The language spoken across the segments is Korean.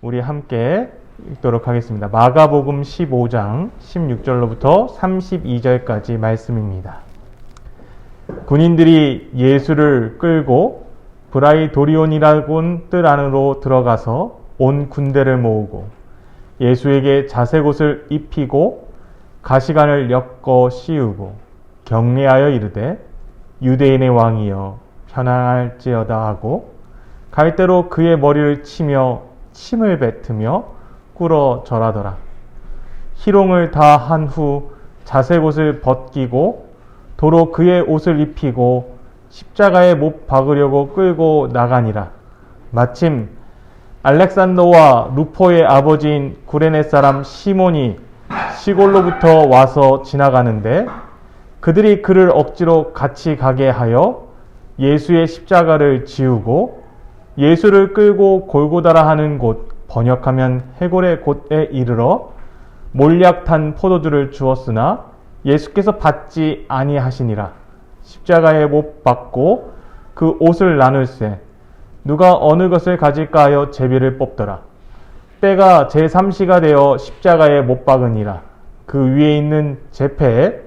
우리 함께 읽도록 하겠습니다. 마가복음 15장 16절로부터 32절까지 말씀입니다. 군인들이 예수를 끌고 브라이도리온이라곤 뜰 안으로 들어가서 온 군대를 모으고 예수에게 자색옷을 입히고 가시관을 엮어 씌우고 경례하여 이르되 유대인의 왕이여 편안할지어다 하고 갈대로 그의 머리를 치며 침을 뱉으며 꿇어 절하더라. 희롱을 다 한 후 자색옷을 벗기고 도로 그의 옷을 입히고 십자가에 못 박으려고 끌고 나가니라. 마침 알렉산더와 루포의 아버지인 구레네 사람 시몬이 시골로부터 와서 지나가는데 그들이 그를 억지로 같이 가게 하여 예수의 십자가를 지우고 예수를 끌고 골고다라 하는 곳, 번역하면 해골의 곳에 이르러 몰약 탄 포도주를 주었으나 예수께서 받지 아니하시니라. 십자가에 못 박고 그 옷을 나눌세 누가 어느 것을 가질까 하여 제비를 뽑더라. 때가 제3시가 되어 십자가에 못 박으니라. 그 위에 있는 제패에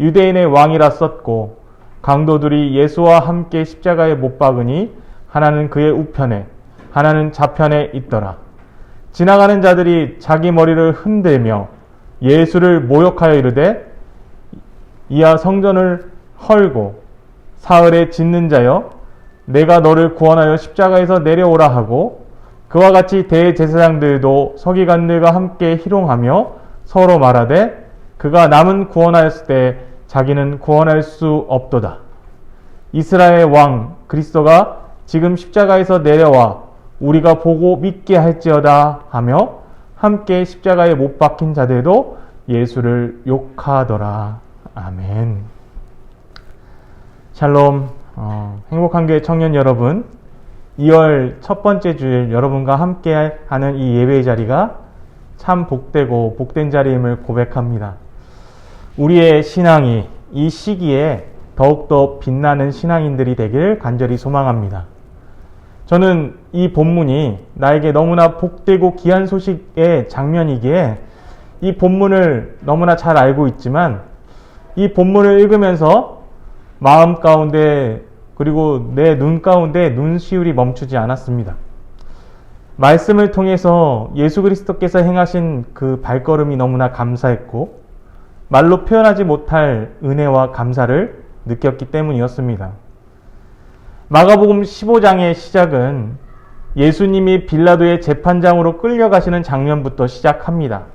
유대인의 왕이라 썼고 강도들이 예수와 함께 십자가에 못 박으니 하나는 그의 우편에 하나는 좌편에 있더라. 지나가는 자들이 자기 머리를 흔들며 예수를 모욕하여 이르되 이야 성전을 헐고 사흘에 짓는 자여 내가 너를 구원하여 십자가에서 내려오라 하고 그와 같이 대제사장들도 서기관들과 함께 희롱하며 서로 말하되 그가 남은 구원하였을 때 자기는 구원할 수 없도다. 이스라엘 왕 그리스도가 지금 십자가에서 내려와 우리가 보고 믿게 할지어다 하며 함께 십자가에 못 박힌 자들도 예수를 욕하더라. 아멘. 샬롬. 행복한 교회 청년 여러분, 2월 첫 번째 주일 여러분과 함께 하는 이 예배의 자리가 참 복되고 복된 자리임을 고백합니다. 우리의 신앙이 이 시기에 더욱더 빛나는 신앙인들이 되길 간절히 소망합니다. 저는 이 본문이 나에게 너무나 복되고 귀한 소식의 장면이기에 이 본문을 너무나 잘 알고 있지만 이 본문을 읽으면서 마음 가운데 그리고 내 눈 가운데 눈시울이 멈추지 않았습니다. 말씀을 통해서 예수 그리스도께서 행하신 그 발걸음이 너무나 감사했고 말로 표현하지 못할 은혜와 감사를 느꼈기 때문이었습니다. 마가복음 15장의 시작은 예수님이 빌라도의 재판장으로 끌려가시는 장면부터 시작합니다.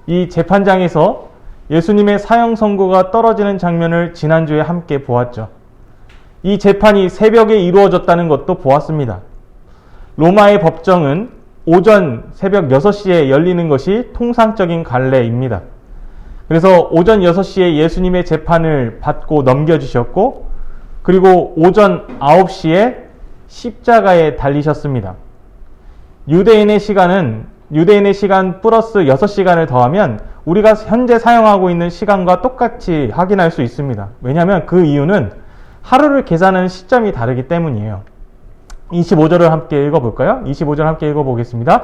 이 재판장에서 예수님의 사형 선고가 떨어지는 장면을 지난주에 함께 보았죠. 이 재판이 새벽에 이루어졌다는 것도 보았습니다. 로마의 법정은 오전 새벽 6시에 열리는 것이 통상적인 관례입니다. 그래서 오전 6시에 예수님의 재판을 받고 넘겨주셨고 그리고 오전 9시에 십자가에 달리셨습니다. 유대인의 시간 플러스 6시간을 더하면 우리가 현재 사용하고 있는 시간과 똑같이 확인할 수 있습니다. 왜냐하면 그 이유는 하루를 계산하는 시점이 다르기 때문이에요. 25절을 함께 읽어볼까요? 25절 함께 읽어보겠습니다.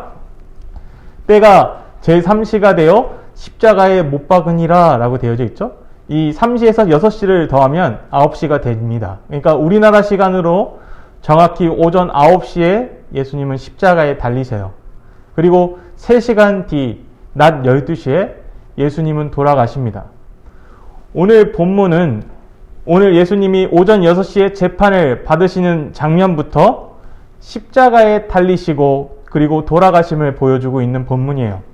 때가 제3시가 되어 십자가에 못 박으니라 라고 되어져 있죠. 이 3시에서 6시를 더하면 9시가 됩니다. 그러니까 우리나라 시간으로 정확히 오전 9시에 예수님은 십자가에 달리세요. 그리고 3시간 뒤 낮 12시에 예수님은 돌아가십니다. 오늘 본문은 오늘 예수님이 오전 6시에 재판을 받으시는 장면부터 십자가에 달리시고 그리고 돌아가심을 보여주고 있는 본문이에요.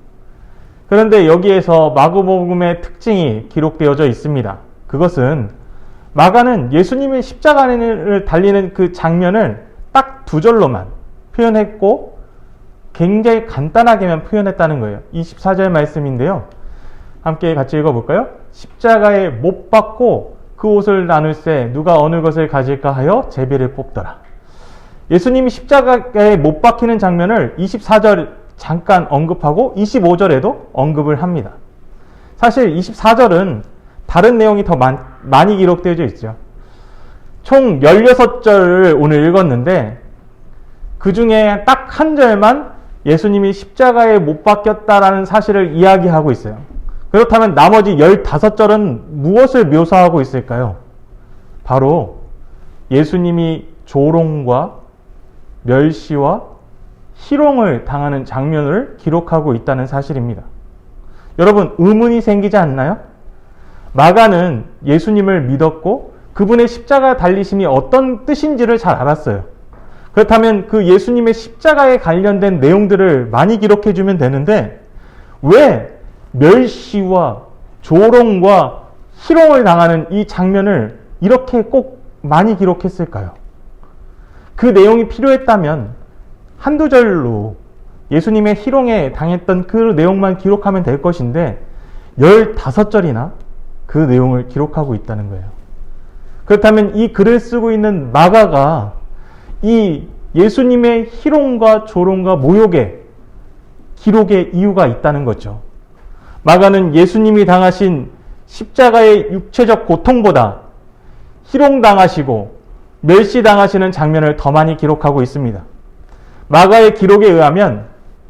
그런데 여기에서 마가복음의 특징이 기록되어져 있습니다. 그것은 마가는 예수님의 십자가를 달리는 그 장면을 딱 2절로만 표현했고 굉장히 간단하게만 표현했다는 거예요. 24절 말씀인데요. 함께 같이 읽어볼까요? 십자가에 못 박고 그 옷을 나눌세 누가 어느 것을 가질까 하여 제비를 뽑더라. 예수님이 십자가에 못 박히는 장면을 24절 잠깐 언급하고 25절에도 언급을 합니다. 사실 24절은 다른 내용이 더 많이 기록되어져 있죠. 총 16절을 오늘 읽었는데 그 중에 딱 한 절만 예수님이 십자가에 못 박혔다라는 사실을 이야기하고 있어요. 그렇다면 나머지 15절은 무엇을 묘사하고 있을까요? 바로 예수님이 조롱과 멸시와 희롱을 당하는 장면을 기록하고 있다는 사실입니다. 여러분, 의문이 생기지 않나요? 마가는 예수님을 믿었고 그분의 십자가 달리심이 어떤 뜻인지를 잘 알았어요. 그렇다면 그 예수님의 십자가에 관련된 내용들을 많이 기록해 주면 되는데 왜 멸시와 조롱과 희롱을 당하는 이 장면을 이렇게 꼭 많이 기록했을까요? 그 내용이 필요했다면 한두 절로 예수님의 희롱에 당했던 그 내용만 기록하면 될 것인데 15절이나 그 내용을 기록하고 있다는 거예요. 그렇다면 이 글을 쓰고 있는 마가가 이 예수님의 희롱과 조롱과 모욕의 기록의 이유가 있다는 거죠. 마가는 예수님이 당하신 십자가의 육체적 고통보다 희롱당하시고 멸시당하시는 장면을 더 많이 기록하고 있습니다. 마가의 기록에 의하면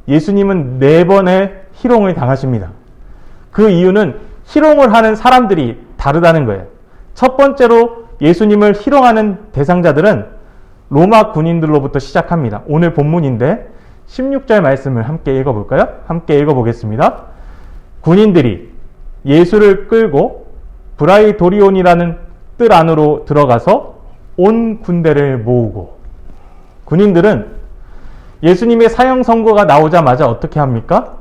예수님은 4번의 희롱을 당하십니다. 그 이유는 희롱을 하는 사람들이 다르다는 거예요. 첫 번째로 예수님을 희롱하는 대상자들은 로마 군인들로부터 시작합니다. 오늘 본문인데 16절 말씀을 함께 읽어볼까요? 함께 읽어보겠습니다. 군인들이 예수를 끌고 브라이도리온이라는 뜰 안으로 들어가서 온 군대를 모으고, 군인들은 예수님의 사형 선고가 나오자마자 어떻게 합니까?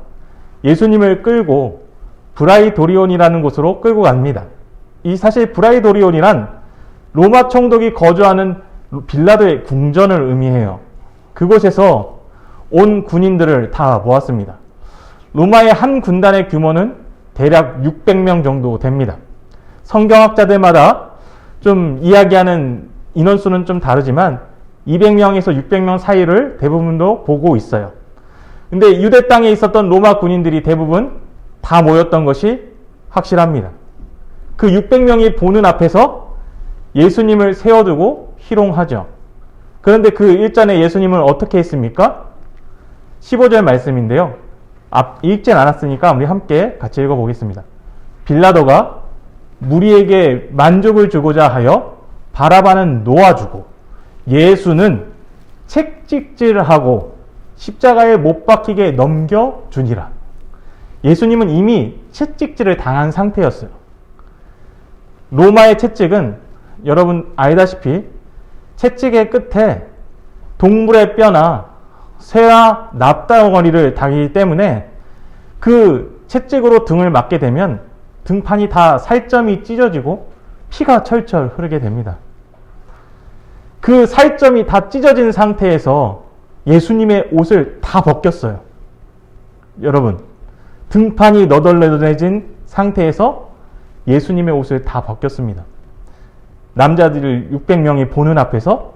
예수님을 끌고 브라이도리온이라는 곳으로 끌고 갑니다. 이 사실 브라이도리온이란 로마 총독이 거주하는 빌라도의 궁전을 의미해요. 그곳에서 온 군인들을 다 모았습니다. 로마의 한 군단의 규모는 대략 600명 정도 됩니다. 성경학자들마다 좀 이야기하는 인원수는 좀 다르지만 200명에서 600명 사이를 대부분도 보고 있어요. 근데 유대 땅에 있었던 로마 군인들이 대부분 다 모였던 것이 확실합니다. 그 600명이 보는 앞에서 예수님을 세워두고 희롱하죠. 그런데 그 일전에 예수님은 어떻게 했습니까? 15절 말씀인데요. 읽진 않았으니까 우리 함께 같이 읽어보겠습니다. 빌라도가 무리에게 만족을 주고자 하여 바라바는 놓아주고 예수는 채찍질하고 십자가에 못 박히게 넘겨주니라. 예수님은 이미 채찍질을 당한 상태였어요. 로마의 채찍은 여러분 알다시피 채찍의 끝에 동물의 뼈나 쇠나 납덩어리를 달기 때문에 그 채찍으로 등을 맞게 되면 등판이 다 살점이 찢어지고 피가 철철 흐르게 됩니다. 그 살점이 다 찢어진 상태에서 예수님의 옷을 다 벗겼어요. 여러분, 등판이 너덜너덜해진 상태에서 예수님의 옷을 다 벗겼습니다. 남자들 600명이 보는 앞에서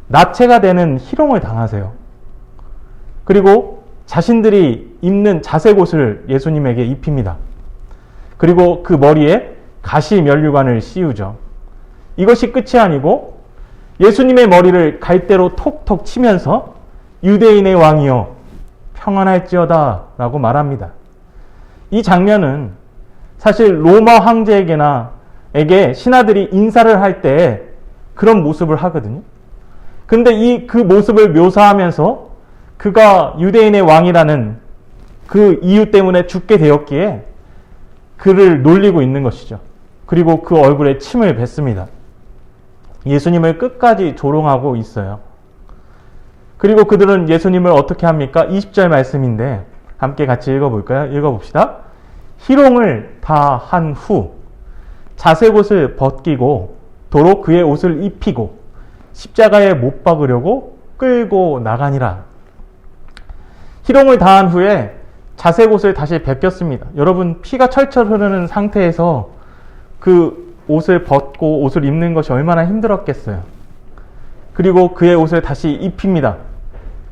나체가 되는 희롱을 당하세요. 그리고 자신들이 입는 자색 옷을 예수님에게 입힙니다. 그리고 그 머리에 가시 면류관을 씌우죠. 이것이 끝이 아니고 예수님의 머리를 갈대로 톡톡 치면서 유대인의 왕이여 평안할지어다 라고 말합니다. 이 장면은 사실 로마 황제에게 신하들이 인사를 할 때 그런 모습을 하거든요. 근데 그 모습을 묘사하면서 그가 유대인의 왕이라는 그 이유 때문에 죽게 되었기에 그를 놀리고 있는 것이죠. 그리고 그 얼굴에 침을 뱉습니다. 예수님을 끝까지 조롱하고 있어요. 그리고 그들은 예수님을 어떻게 합니까? 20절 말씀인데 함께 같이 읽어볼까요? 읽어봅시다. 희롱을 다 한 후 자색 옷을 벗기고 도로 그의 옷을 입히고 십자가에 못 박으려고 끌고 나가니라. 희롱을 다한 후에 자색 옷을 다시 벗겼습니다. 여러분, 피가 철철 흐르는 상태에서 그 옷을 벗고 옷을 입는 것이 얼마나 힘들었겠어요. 그리고 그의 옷을 다시 입힙니다.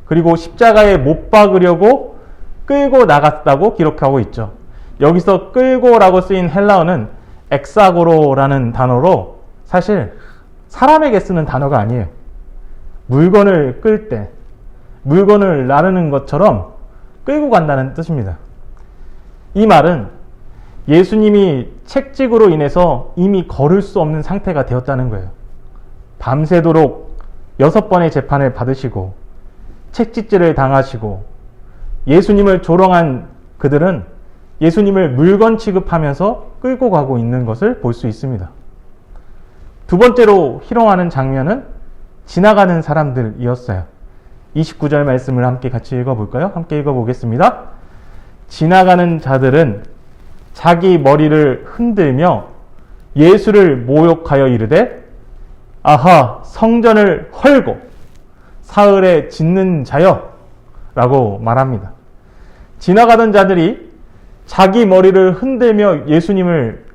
그리고 십자가에 못 박으려고 끌고 나갔다고 기록하고 있죠. 여기서 끌고라고 쓰인 헬라어는 엑사고로라는 단어로 사실 사람에게 쓰는 단어가 아니에요. 물건을 끌 때, 물건을 나르는 것처럼 끌고 간다는 뜻입니다. 이 말은 예수님이 책직으로 인해서 이미 걸을 수 없는 상태가 되었다는 거예요. 밤새도록 6번의 재판을 받으시고 책짓질을 당하시고 예수님을 조롱한 그들은 예수님을 물건 취급하면서 끌고 가고 있는 것을 볼 수 있습니다. 두 번째로 희롱하는 장면은 지나가는 사람들이었어요. 29절 말씀을 함께 같이 읽어볼까요? 함께 읽어보겠습니다. 지나가는 자들은 자기 머리를 흔들며 예수를 모욕하여 이르되 아하 성전을 헐고 사흘에 짓는 자여 라고 말합니다. 지나가던 자들이 자기 머리를 흔들며 예수님을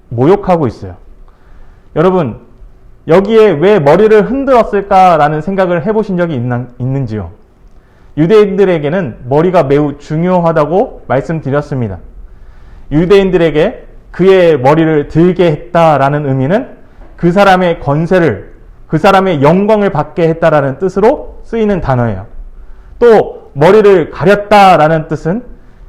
모욕하고 있어요. 여러분, 여기에 왜 머리를 흔들었을까라는 생각을 해보신 적이 있는지요? 유대인들에게는 머리가 매우 중요하다고 말씀드렸습니다. 유대인들에게 그의 머리를 들게 했다라는 의미는 그 사람의 권세를, 그 사람의 영광을 받게 했다라는 뜻으로 쓰이는 단어예요. 또 머리를 가렸다라는 뜻은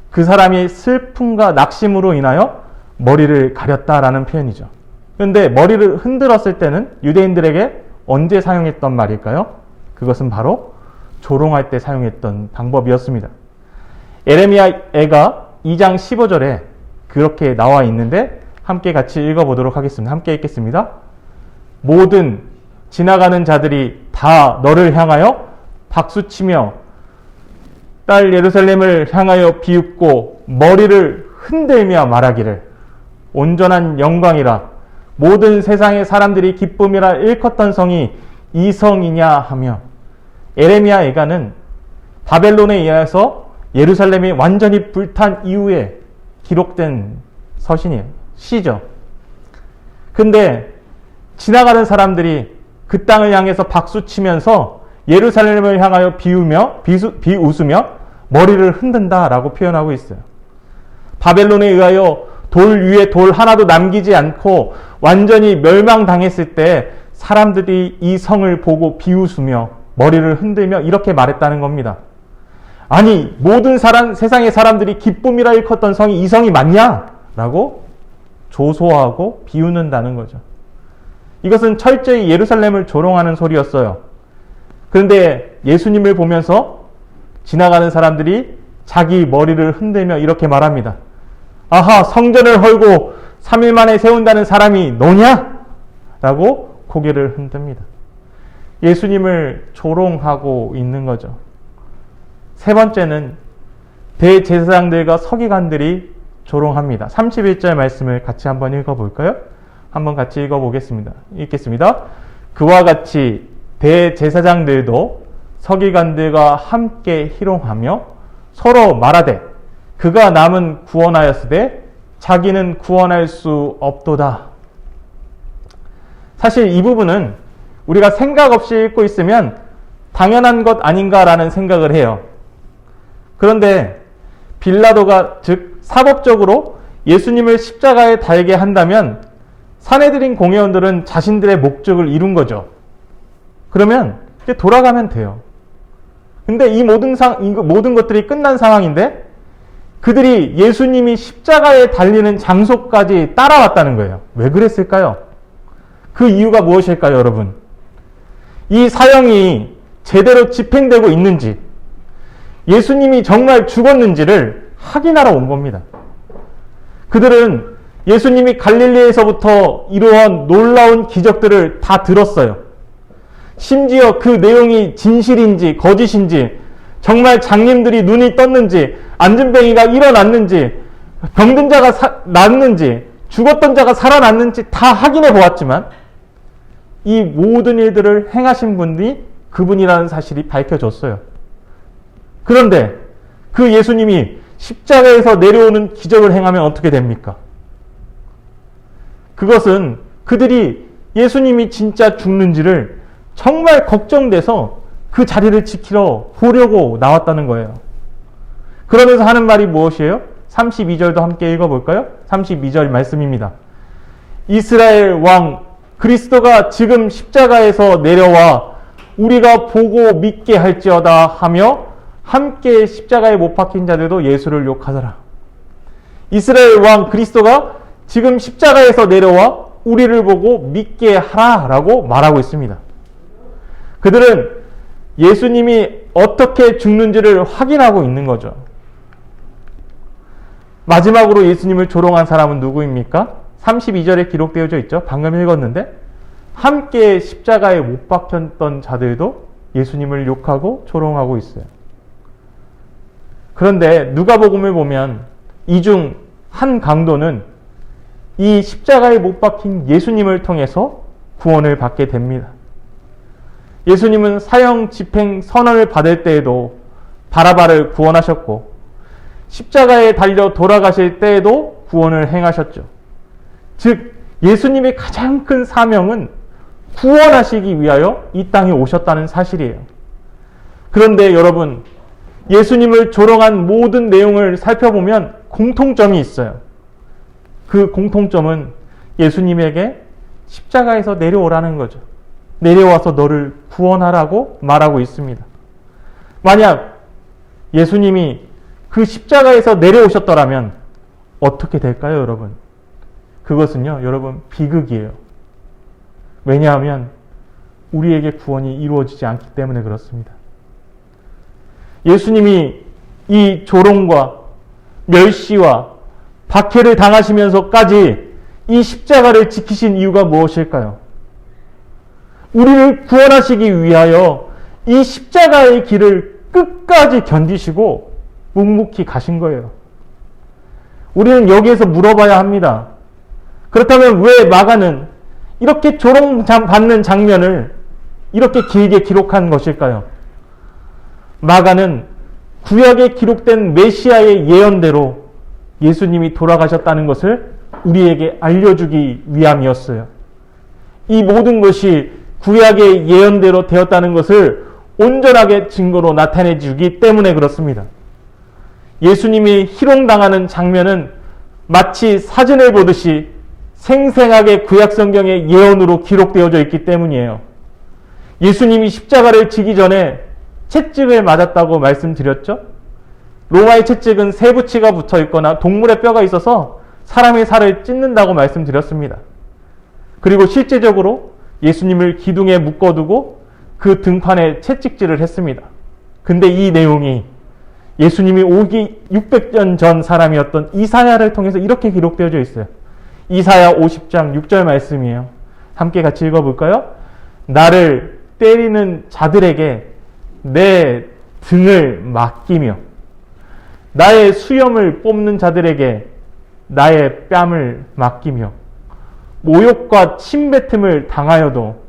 그 사람이 슬픔과 낙심으로 인하여 머리를 가렸다라는 표현이죠. 그런데 머리를 흔들었을 때는 유대인들에게 언제 사용했던 말일까요? 그것은 바로 조롱할 때 사용했던 방법이었습니다. 에레미야가 2장 15절에 그렇게 나와 있는데 함께 같이 읽어보도록 하겠습니다. 함께 읽겠습니다. 모든 지나가는 자들이 다 너를 향하여 박수치며 딸 예루살렘을 향하여 비웃고 머리를 흔들며 말하기를 온전한 영광이라 모든 세상의 사람들이 기쁨이라 일컫던 성이 이 성이냐 하며 에레미야 예가는 바벨론에 의해서 예루살렘이 완전히 불탄 이후에 기록된 서신이에요. 시죠. 근데 지나가는 사람들이 그 땅을 향해서 박수치면서 예루살렘을 향하여 비웃으며 머리를 흔든다라고 표현하고 있어요. 바벨론에 의하여 돌 위에 돌 하나도 남기지 않고 완전히 멸망당했을 때 사람들이 이 성을 보고 비웃으며 머리를 흔들며 이렇게 말했다는 겁니다. 아니, 모든 세상의 사람들이 기쁨이라 일컫던 성이 이 성이 맞냐? 라고 조소하고 비웃는다는 거죠. 이것은 철저히 예루살렘을 조롱하는 소리였어요. 그런데 예수님을 보면서 지나가는 사람들이 자기 머리를 흔들며 이렇게 말합니다. 아하, 성전을 헐고 3일 만에 세운다는 사람이 너냐? 라고 고개를 흔듭니다. 예수님을 조롱하고 있는 거죠. 세 번째는 대제사장들과 서기관들이 조롱합니다. 31절 말씀을 같이 한번 읽어볼까요? 한번 같이 읽어보겠습니다. 읽겠습니다. 그와 같이 대제사장들도 서기관들과 함께 희롱하며 서로 말하되 그가 남은 구원하였으되 자기는 구원할 수 없도다. 사실 이 부분은 우리가 생각 없이 읽고 있으면 당연한 것 아닌가라는 생각을 해요. 그런데 빌라도가 즉 사법적으로 예수님을 십자가에 달게 한다면 산헤드린 공회원들은 자신들의 목적을 이룬 거죠. 그러면 이제 돌아가면 돼요. 근데 이 모든 것들이 끝난 상황인데 그들이 예수님이 십자가에 달리는 장소까지 따라왔다는 거예요. 왜 그랬을까요? 그 이유가 무엇일까요, 여러분? 이 사형이 제대로 집행되고 있는지, 예수님이 정말 죽었는지를 확인하러 온 겁니다. 그들은 예수님이 갈릴리에서부터 이루어온 놀라운 기적들을 다 들었어요. 심지어 그 내용이 진실인지 거짓인지, 정말 장님들이 눈이 떴는지, 안진뱅이가 일어났는지, 병든 자가 낫는지, 죽었던 자가 살아났는지 다 확인해 보았지만 이 모든 일들을 행하신 분이 그분이라는 사실이 밝혀졌어요. 그런데 그 예수님이 십자가에서 내려오는 기적을 행하면 어떻게 됩니까? 그것은 그들이 예수님이 진짜 죽는지를 정말 걱정돼서 그 자리를 지키러 보려고 나왔다는 거예요. 그러면서 하는 말이 무엇이에요? 32절도 함께 읽어볼까요? 32절 말씀입니다. 이스라엘 왕 그리스도가 지금 십자가에서 내려와 우리가 보고 믿게 할지어다 하며 함께 십자가에 못 박힌 자들도 예수를 욕하더라. 이스라엘 왕 그리스도가 지금 십자가에서 내려와 우리를 보고 믿게 하라라고 말하고 있습니다. 그들은 예수님이 어떻게 죽는지를 확인하고 있는 거죠. 마지막으로 예수님을 조롱한 사람은 누구입니까? 32절에 기록되어져 있죠. 방금 읽었는데 함께 십자가에 못 박혔던 자들도 예수님을 욕하고 조롱하고 있어요. 그런데 누가복음을 보면 이 중 한 강도는 이 십자가에 못 박힌 예수님을 통해서 구원을 받게 됩니다. 예수님은 사형 집행 선언을 받을 때에도 바라바를 구원하셨고 십자가에 달려 돌아가실 때에도 구원을 행하셨죠. 즉 예수님의 가장 큰 사명은 구원하시기 위하여 이 땅에 오셨다는 사실이에요. 그런데 여러분, 예수님을 조롱한 모든 내용을 살펴보면 공통점이 있어요. 그 공통점은 예수님에게 십자가에서 내려오라는 거죠. 내려와서 너를 구원하라고 말하고 있습니다. 만약 예수님이 그 십자가에서 내려오셨더라면 어떻게 될까요, 여러분? 그것은요, 여러분, 비극이에요. 왜냐하면 우리에게 구원이 이루어지지 않기 때문에 그렇습니다. 예수님이 이 조롱과 멸시와 박해를 당하시면서까지 이 십자가를 지키신 이유가 무엇일까요? 우리를 구원하시기 위하여 이 십자가의 길을 끝까지 견디시고 묵묵히 가신 거예요. 우리는 여기에서 물어봐야 합니다. 그렇다면 왜 마가는 이렇게 조롱받는 장면을 이렇게 길게 기록한 것일까요? 마가는 구약에 기록된 메시아의 예언대로 예수님이 돌아가셨다는 것을 우리에게 알려주기 위함이었어요. 이 모든 것이 구약의 예언대로 되었다는 것을 온전하게 증거로 나타내 주기 때문에 그렇습니다. 예수님이 희롱당하는 장면은 마치 사진을 보듯이 생생하게 구약 성경의 예언으로 기록되어져 있기 때문이에요. 예수님이 십자가를 지기 전에 채찍을 맞았다고 말씀드렸죠? 로마의 채찍은 쇠붙이가 붙어 있거나 동물의 뼈가 있어서 사람의 살을 찢는다고 말씀드렸습니다. 그리고 실제적으로 예수님을 기둥에 묶어두고 그 등판에 채찍질을 했습니다. 근데 이 내용이 예수님이 오기 600년 전 사람이었던 이사야를 통해서 이렇게 기록되어져 있어요. 이사야 50장 6절 말씀이에요. 함께 같이 읽어볼까요? 나를 때리는 자들에게 내 등을 맡기며 나의 수염을 뽑는 자들에게 나의 뺨을 맡기며 모욕과 침뱉음을 당하여도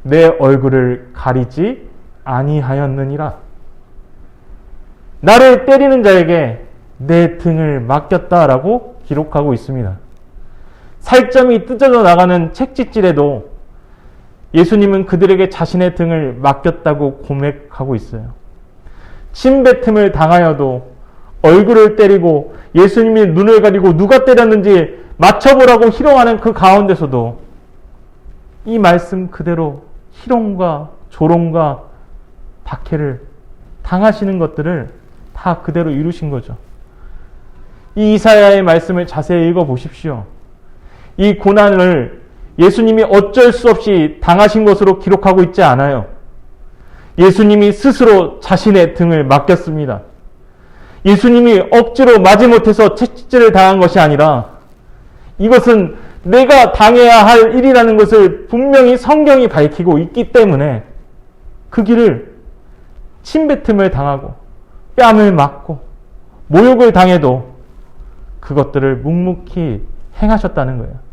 내 얼굴을 가리지 아니하였느니라. 나를 때리는 자에게 내 등을 맡겼다라고 기록하고 있습니다. 살점이 뜯어져 나가는 책짓질에도 예수님은 그들에게 자신의 등을 맡겼다고 고백하고 있어요. 침뱉음을 당하여도 얼굴을 때리고 예수님이 눈을 가리고 누가 때렸는지 맞춰보라고 희롱하는 그 가운데서도 이 말씀 그대로 희롱과 조롱과 박해를 당하시는 것들을 다 그대로 이루신 거죠. 이 이사야의 말씀을 자세히 읽어보십시오. 이 고난을 예수님이 어쩔 수 없이 당하신 것으로 기록하고 있지 않아요. 예수님이 스스로 자신의 등을 맡겼습니다. 예수님이 억지로 마지못해서 채찍질을 당한 것이 아니라 이것은 내가 당해야 할 일이라는 것을 분명히 성경이 밝히고 있기 때문에 그 길을 침뱉음을 당하고 뺨을 맞고 모욕을 당해도 그것들을 묵묵히 행하셨다는 거예요.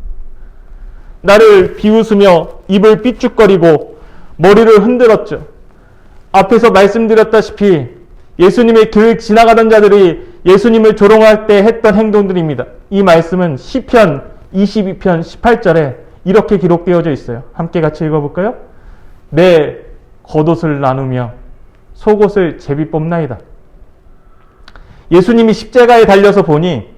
나를 비웃으며 입을 삐죽거리고 머리를 흔들었죠. 앞에서 말씀드렸다시피 예수님의 길 지나가던 자들이 예수님을 조롱할 때 했던 행동들입니다. 이 말씀은 시편 22편 18절에 이렇게 기록되어져 있어요. 함께 같이 읽어볼까요? 내 겉옷을 나누며 속옷을 제비 뽑나이다. 예수님이 십자가에 달려서 보니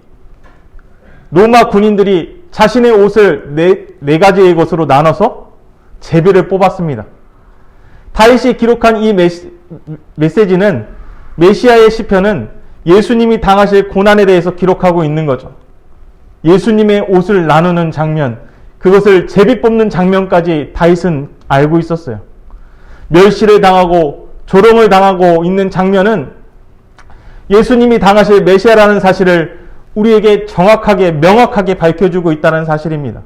로마 군인들이 자신의 옷을 네 가지의 것으로 나눠서 제비를 뽑았습니다. 다윗이 기록한 이 메시지는 메시아의 시편은 예수님이 당하실 고난에 대해서 기록하고 있는 거죠. 예수님의 옷을 나누는 장면, 그것을 제비 뽑는 장면까지 다윗은 알고 있었어요. 멸시를 당하고 조롱을 당하고 있는 장면은 예수님이 당하실 메시아라는 사실을 우리에게 정확하게 명확하게 밝혀주고 있다는 사실입니다.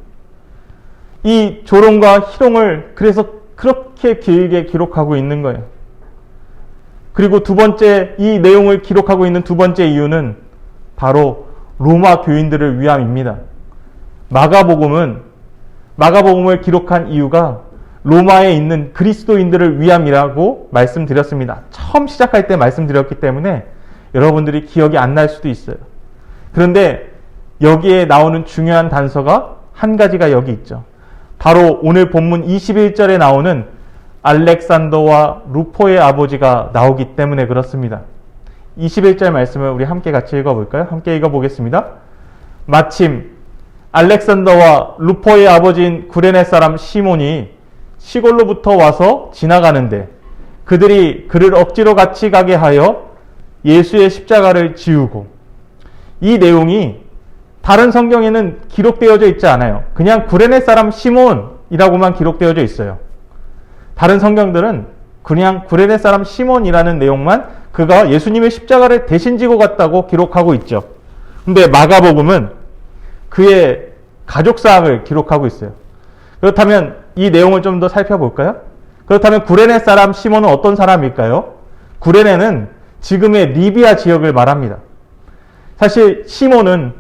이 조롱과 희롱을 그래서 그렇게 길게 기록하고 있는 거예요. 그리고 두 번째, 이 내용을 기록하고 있는 두 번째 이유는 바로 로마 교인들을 위함입니다. 마가복음을 기록한 이유가 로마에 있는 그리스도인들을 위함이라고 말씀드렸습니다. 처음 시작할 때 말씀드렸기 때문에 여러분들이 기억이 안 날 수도 있어요. 그런데 여기에 나오는 중요한 단서가 한 가지가 여기 있죠. 바로 오늘 본문 21절에 나오는 알렉산더와 루포의 아버지가 나오기 때문에 그렇습니다. 21절 말씀을 우리 함께 같이 읽어볼까요? 함께 읽어보겠습니다. 마침 알렉산더와 루포의 아버지인 구레네 사람 시몬이 시골로부터 와서 지나가는데 그들이 그를 억지로 같이 가게 하여 예수의 십자가를 지우고, 이 내용이 다른 성경에는 기록되어져 있지 않아요. 그냥 구레네 사람 시몬이라고만 기록되어져 있어요. 다른 성경들은 그냥 구레네 사람 시몬이라는 내용만 그가 예수님의 십자가를 대신 지고 갔다고 기록하고 있죠. 근데 마가복음은 그의 가족사항을 기록하고 있어요. 그렇다면 이 내용을 좀 더 살펴볼까요? 그렇다면 구레네 사람 시몬은 어떤 사람일까요? 구레네는 지금의 리비아 지역을 말합니다. 사실 시몬은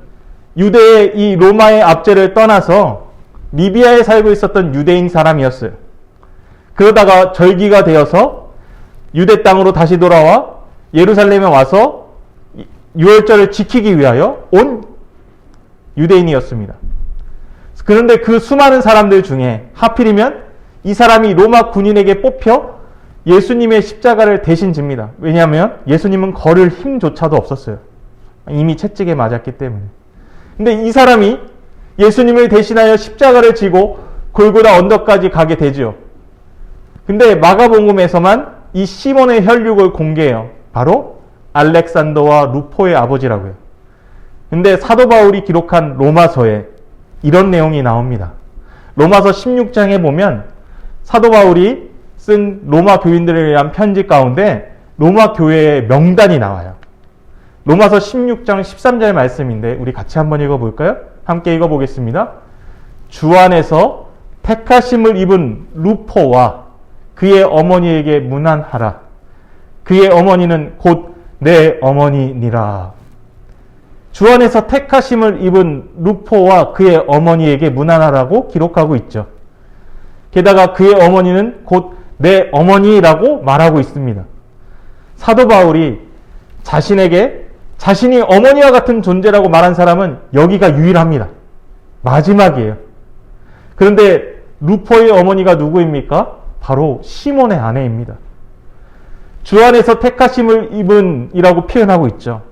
유대의 이 로마의 압제를 떠나서 리비아에 살고 있었던 유대인 사람이었어요. 그러다가 절기가 되어서 유대 땅으로 다시 돌아와 예루살렘에 와서 유월절을 지키기 위하여 온 유대인이었습니다. 그런데 그 수많은 사람들 중에 하필이면 이 사람이 로마 군인에게 뽑혀 예수님의 십자가를 대신 집니다. 왜냐하면 예수님은 걸을 힘조차도 없었어요. 이미 채찍에 맞았기 때문에. 근데 이 사람이 예수님을 대신하여 십자가를 지고 골고다 언덕까지 가게 되죠. 근데 마가복음에서만 이 시몬의 혈육을 공개해요. 바로 알렉산더와 루포의 아버지라고요. 근데 사도 바울이 기록한 로마서에 이런 내용이 나옵니다. 로마서 16장에 보면 사도 바울이 쓴 로마 교인들에 대한 편지 가운데 로마 교회의 명단이 나와요. 로마서 16장 13절 말씀인데 우리 같이 한번 읽어볼까요? 함께 읽어보겠습니다. 주 안에서 택하심을 입은 루포와 그의 어머니에게 문안하라. 그의 어머니는 곧 내 어머니니라. 주 안에서 택하심을 입은 루포와 그의 어머니에게 문안하라고 기록하고 있죠. 게다가 그의 어머니는 곧 내 어머니라고 말하고 있습니다. 사도 바울이 자신에게 자신이 어머니와 같은 존재라고 말한 사람은 여기가 유일합니다. 마지막이에요. 그런데 루포의 어머니가 누구입니까? 바로 시몬의 아내입니다. 주 안에서 택하심을 입은 이라고 표현하고 있죠.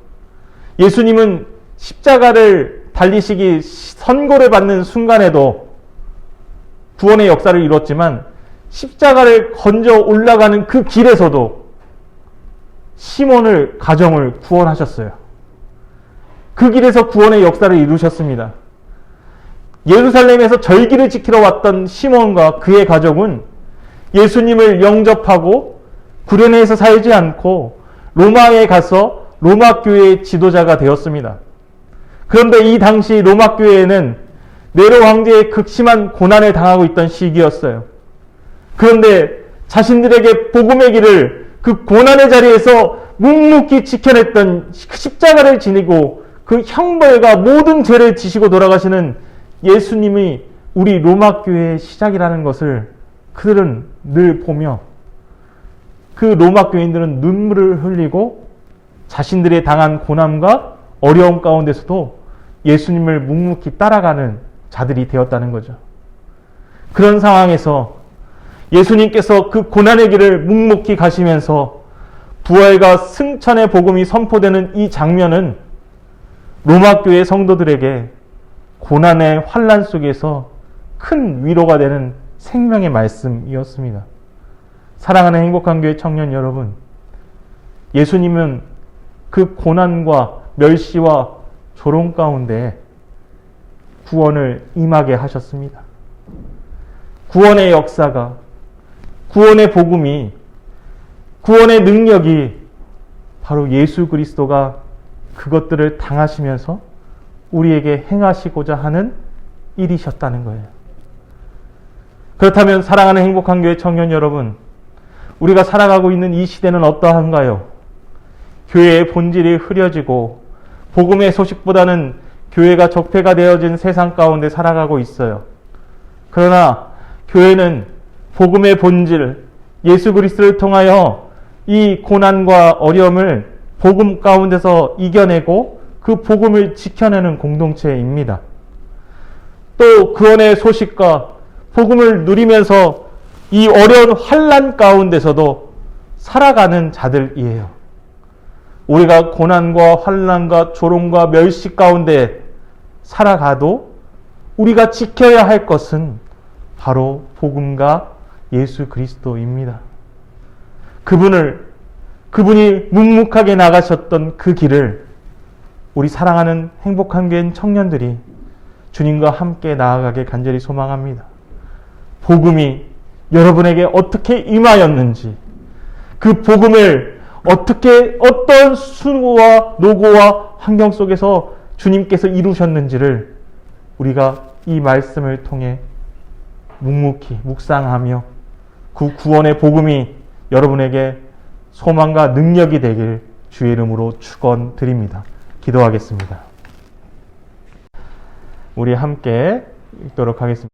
예수님은 십자가를 달리시기 선고를 받는 순간에도 구원의 역사를 이뤘지만 십자가를 건져 올라가는 그 길에서도 시몬을 가정을 구원하셨어요. 그 길에서 구원의 역사를 이루셨습니다. 예루살렘에서 절기를 지키러 왔던 시몬과 그의 가족은 예수님을 영접하고 구레네에서 살지 않고 로마에 가서 로마 교회의 지도자가 되었습니다. 그런데 이 당시 로마 교회에는 네로 황제의 극심한 고난을 당하고 있던 시기였어요. 그런데 자신들에게 복음의 길을 그 고난의 자리에서 묵묵히 지켜냈던 십자가를 지니고 그 형벌과 모든 죄를 지시고 돌아가시는 예수님이 우리 로마 교회의 시작이라는 것을 그들은 늘 보며 그 로마 교인들은 눈물을 흘리고 자신들의 당한 고난과 어려움 가운데서도 예수님을 묵묵히 따라가는 자들이 되었다는 거죠. 그런 상황에서 예수님께서 그 고난의 길을 묵묵히 가시면서 부활과 승천의 복음이 선포되는 이 장면은 로마 교회 성도들에게 고난의 환난 속에서 큰 위로가 되는 생명의 말씀이었습니다. 사랑하는 행복한 교회 청년 여러분, 예수님은 그 고난과 멸시와 조롱 가운데 구원을 임하게 하셨습니다. 구원의 역사가, 구원의 복음이, 구원의 능력이 바로 예수 그리스도가 그것들을 당하시면서 우리에게 행하시고자 하는 일이셨다는 거예요. 그렇다면 사랑하는 행복한 교회 청년 여러분, 우리가 살아가고 있는 이 시대는 어떠한가요? 교회의 본질이 흐려지고 복음의 소식보다는 교회가 적폐가 되어진 세상 가운데 살아가고 있어요. 그러나 교회는 복음의 본질, 예수 그리스도를 통하여 이 고난과 어려움을 복음 가운데서 이겨내고 그 복음을 지켜내는 공동체입니다. 또 구원의 소식과 복음을 누리면서 이 어려운 환난 가운데서도 살아가는 자들이에요. 우리가 고난과 환난과 조롱과 멸시 가운데 살아가도 우리가 지켜야 할 것은 바로 복음과 예수 그리스도입니다. 그분이 묵묵하게 나가셨던 그 길을 우리 사랑하는 행복한 교회 청년들이 주님과 함께 나아가길 간절히 소망합니다. 복음이 여러분에게 어떻게 임하였는지, 그 복음을 어떻게 어떤 수고와 노고와 환경 속에서 주님께서 이루셨는지를 우리가 이 말씀을 통해 묵묵히 묵상하며 그 구원의 복음이 여러분에게 소망과 능력이 되길 주의 이름으로 축원드립니다. 기도하겠습니다. 우리 함께 읽도록 하겠습니다.